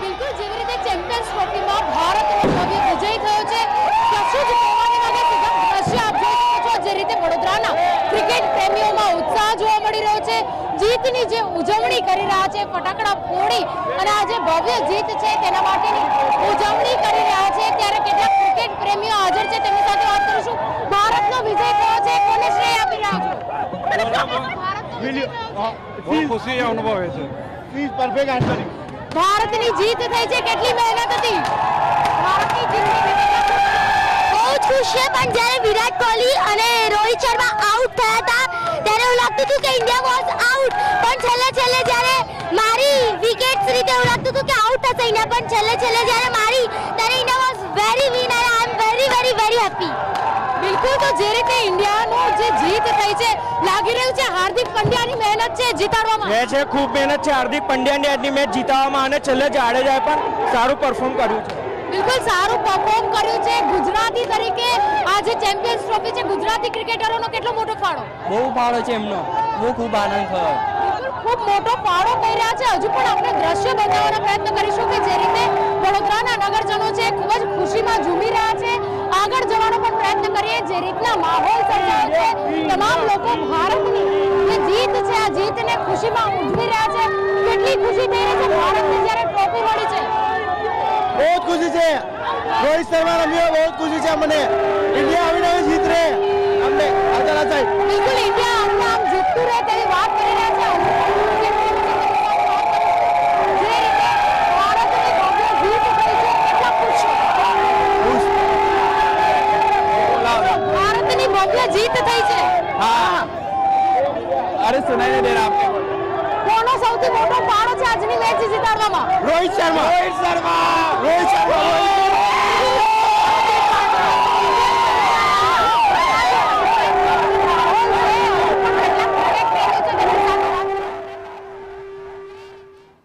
બિલકુલ જેવી રીતે ચેમ્પિયન્સ ટ્રોફીમાં ભારતનો ભવ્ય વિજય થયો છે, કશું જ કહેવાની નથી. દ્રશ્ય આપ જોઈ શકો છો, જે રીતે વડોદરાના ક્રિકેટ પ્રેમીઓમાં ઉત્સાહ જોવા મળી રહ્યો છે, જીતની જે ઉજવણી કરી રહ્યા છે, ફટાકડા ફોડી અને આ જે ભવ્ય જીત છે તેના માટેની ઉજવણી કરી રહ્યા છે. ત્યારે કેટલાક ક્રિકેટ પ્રેમીઓ હાજર છે, તેમની સાથે વાત કરીશું. ભારતનો વિજય થયો છે, કોને શ્રેય આપી રહ્યા છો? ખુશી અનુભવે છે. Perfect answer. ભારતની જીત થઈ છે, કેટલી મહેનત હતી ભારતની જીત? બહુ જ ખુશ છે, પણ જ્યારે વિરાટ કોહલી અને રોહિત શર્મા આઉટ થયા હતા ત્યારે એવું લાગતું હતું કે ઇન્ડિયા વોઝ આઉટ, પણ છેલ્લે જ્યારે મારી વિકેટ્સ રીતે એવું લાગતું હતું કે આઉટ થશે ઇન્ડિયા, પણ છેલ્લે જ્યારે મારી ત્યારે ઇન્ડિયા વોઝ વેરી વિન અને આઈ એમ વેરી હેપી. બિલકુલ, તો જે રીતે ઇન્ડિયાનો જે જીત થઈ છે, લાગી રહ્યું છે હાર્દિક પંડ્યાની મહેનત છે જીતાડવામાં. એ છે ખૂબ મહેનત છે હાર્દિક પંડ્યાની આજની મેચ જીતાડવામાં, અને છેલ્લે જાડેજાએ પણ સારું પરફોર્મ કર્યું છે. બિલકુલ સારું પરફોર્મ કર્યું છે. ગુજરાતી તરીકે આ જે ચેમ્પિયન્સ ટ્રોફી છે, ગુજરાતી ક્રિકેટરોનો કેટલો મોટો ફાળો? બહુ ફાળો છે એમનો, બહુ ખૂબ આનંદ થયો. ખૂબ મોટો ફાળો કહી રહ્યા છે. હજુ પણ આપણે દ્રશ્ય બતાવવાનો પ્રયત્ન કરીશું કે જે રીતે વડોદરાના નગરજનો છે ખૂબ જ ખુશીમાં ઝૂમી રહ્યા છે. આગળ જવાનો પણ પ્રયત્ન કરીએ. જે રીતના માહોલ સર્જાયો છે, તમામ લોકો ભારતની જે જીત છે આ જીતને ખુશીમાં ઉજવી રહ્યા છે. કેટલી ખુશી થઈ રહી છે ભારતને જ્યારે ટ્રોફી મળી છે. બહુ ખુશી છે. રોહિત શર્મા રમ્યો, બહુ ખુશી છે અમને. ઇન્ડિયા આવીને જીત રહે અમને આદર આશા. બિલકુલ ઇન્ડિયા આમ જીતતું રહે તેવી વાત કરી રહ્યા છે. જે રીતે ભારતની ભવ્ય જીત થઈ છે, કેટલા ખુશ છો? ભારતની ભવ્ય જીત થઈ છે. હા, અરે સુનાઈને દે આપને. કોનો સૌથી મોટો ફાળો છે આજની મેચ જીતાડવામાં? રોહિત શર્મા. રોહિત શર્મા.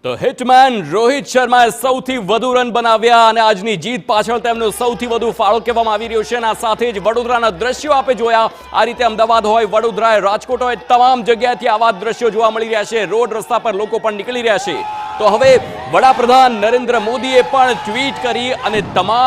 તો હિટમેન રોહિત શર્માએ સૌથી વધુ રન બનાવ્યા અને આજની જીત પાછળ તેમનો સૌથી વધુ ફાળો કહેવામાં આવી રહ્યો છે. અને આ સાથે જ વડોદરાના દ્રશ્યો આપે જોયા. આ રીતે અમદાવાદ હોય, વડોદરા, રાજકોટ હોય, તમામ જગ્યાએથી આવા દ્રશ્યો જોવા મળી રહ્યા છે. રોડ રસ્તા પર લોકો પણ નીકળી રહ્યા છે. તો હવે વડાપ્રધાન નરેન્દ્ર મોદીએ પણ ટ્વીટ કરી અને તમામ